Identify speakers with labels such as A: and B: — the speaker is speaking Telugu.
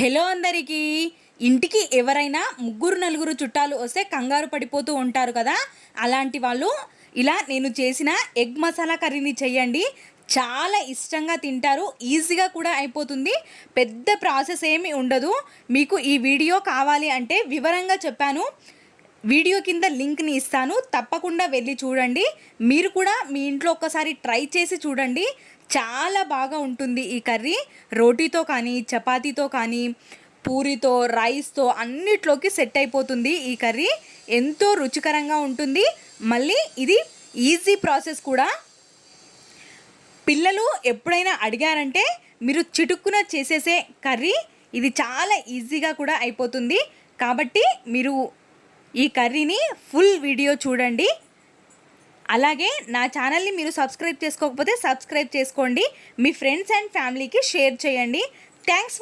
A: హలో అందరికీ. ఇంటికి ఎవరైనా ముగ్గురు నలుగురు చుట్టాలు వస్తే కంగారు పడిపోతూ ఉంటారు కదా. అలాంటి వాళ్ళు ఇలా నేను చేసిన ఎగ్ మసాలా కర్రీని చేయండి. చాలా ఇష్టంగా తింటారు. ఈజీగా కూడా అయిపోతుంది. పెద్ద ప్రాసెస్ ఏమీ ఉండదు. మీకు ఈ వీడియో కావాలి అంటే వివరంగా చెప్పాను. వీడియో కింద లింక్ని ఇస్తాను, తప్పకుండా వెళ్ళి చూడండి. మీరు కూడా మీ ఇంట్లో ఒక్కసారి ట్రై చేసి చూడండి. చాలా బాగా ఉంటుంది ఈ కర్రీ. రోటీతో కానీ, చపాతీతో కానీ, పూరితో, రైస్తో అన్నిట్లోకి సెట్ అయిపోతుంది ఈ కర్రీ. ఎంతో రుచికరంగా ఉంటుంది. మళ్ళీ ఇది ఈజీ ప్రాసెస్ కూడా. పిల్లలు ఎప్పుడైనా అడిగారంటే మీరు చిటుక్కున చేసేసే కర్రీ ఇది. చాలా ఈజీగా కూడా అయిపోతుంది. కాబట్టి మీరు ఈ కర్రీని ఫుల్ వీడియో చూడండి. అలాగే నా ఛానల్ని మీరు సబ్స్క్రైబ్ చేసుకోకపోతే సబ్స్క్రైబ్ చేసుకోండి. మీ ఫ్రెండ్స్ అండ్ ఫ్యామిలీకి షేర్ చేయండి. Thanks for